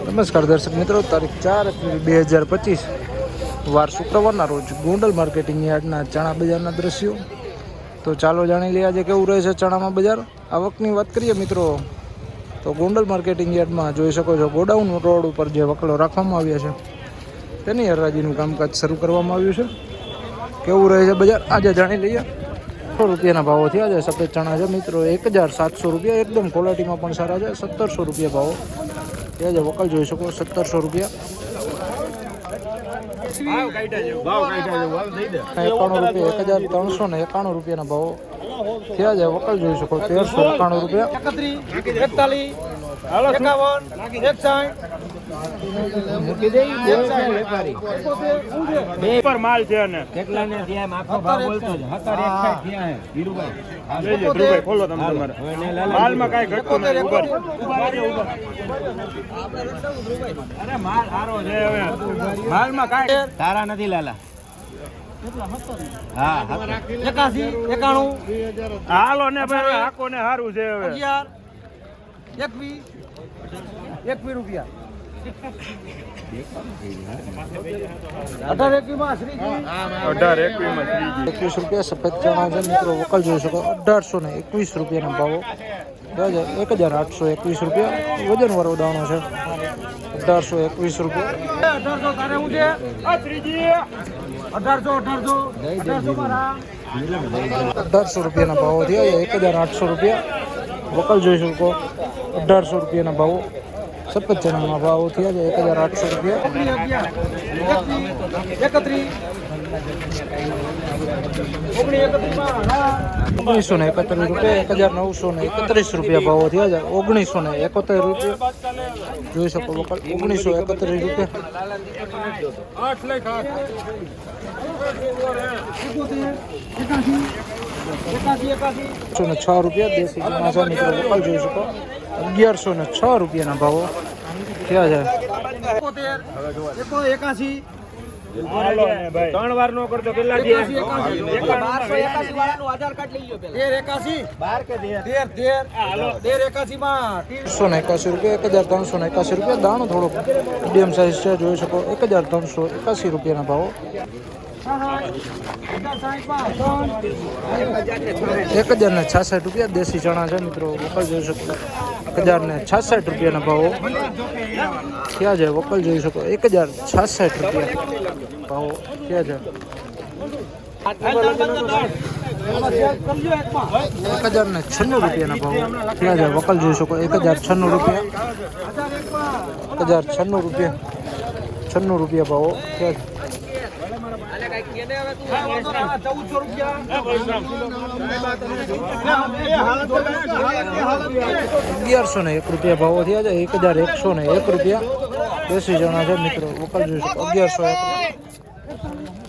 નમસ્કાર દર્શક મિત્રો, તારીખ 4 એપ્રિલ 2025 વાર શુક્રવારના રોજ ગોંડલ માર્કેટિંગ યાર્ડના ચણા બજારના દ્રશ્યો. તો ચાલો જાણી લઈએ આજે કેવું રહે છે ચણામાં બજાર. આવકની વાત કરીએ મિત્રો તો ગોંડલ માર્કેટિંગ યાર્ડમાં જોઈ શકો છો ગોડાઉન રોડ ઉપર જે વકલો રાખવામાં આવ્યા છે તેની હરાજીનું કામકાજ શરૂ કરવામાં આવ્યું છે. કેવું રહે છે બજાર આજે જાણી લઈએ. 100 રૂપિયાના ભાવો થયા છે. સફેદ ચણા છે મિત્રો 1700 રૂપિયા, એકદમ ક્વોલિટીમાં પણ સારા છે. 1700 રૂપિયા ભાવો ત્યાં જ વકલ જોઈ શકો 1700 રૂપિયા. 91 રૂપિયા, 1391 રૂપિયાના ભાવો થયા છે. વકલ જોઈ શકો 1391 રૂપિયા. 31 પર માલ છે ને કેટલા ને ત્યાં માખો ભાવ બોલતો છે 71 થયા હે વીરુભાઈ. લેજો ધ્રુવભાઈ ખોલો તમે તમારે માલમાં કાઈ ઘટતો નથી. ઉપર અરે માલ સારો છે. હવે માલમાં કાઈ તારા નથી લાલા. હા 81 91 હાલો ને ભાઈ આકો ને સારું છે. હવે 21 રૂપિયા 18 માં શ્રીજી 21 રૂપિયા સફેદ ચણા છે મિત્રો વકલ જોઈ શકો 1821 રૂપિયાના ભાવો. 1821 રૂપિયા વજન વાળો દાણો છે. 1821 રૂપિયા 1800 તારે હું છે આ શ્રીજી 1800 મારા 1800 રૂપિયાના ભાવો થયા. 1800 રૂપિયા વકલ જોઈ શકો 1800 રૂપિયાના ભાવો. સફેદ ચણાના ભાવો થયા છે 1800 રૂપિયા. 1931 રૂપિયા. 1931 રૂપિયા ભાવો થયા છે. 1971 રૂપિયા જોઈ શકો વકલ 1931 રૂપિયા. 1106 રૂપિયા દેશી ચણા મિત્રો વકલ જોઈ શકો 1106 રૂપિયાના ભાવો થયા છે. 81 ત્રણ વાર નો કરતો કેટલા 1281 વાળાનું આધાર કાર્ડ લઈ લો પેલા 1381 માં 181 રૂપિયા. 1381 રૂપિયા દાણો થોડો મીડિયમ સાઇઝ છે જોઈ શકો 1381 રૂપિયાના ભાવો. 1066 રૂપિયા દેશી ચણા છે મિત્રો વકલ જોઈ શકો 1066 રૂપિયાના ભાવો થયા છે. વકલ જોઈ શકો 1066 રૂપિયા ભાવો થયા છે. 1096 રૂપિયાના ભાવો થયા છે. વકલ જોઈ શકો 1096 રૂપિયા 1096 રૂપિયા 96 રૂપિયા ભાવો થયા છે. 1101 રૂપિયા ભાવો થયા છે. 1101 રૂપિયા દેશી ચણા છે મિત્રો વકલ જોઈ શકો 1101.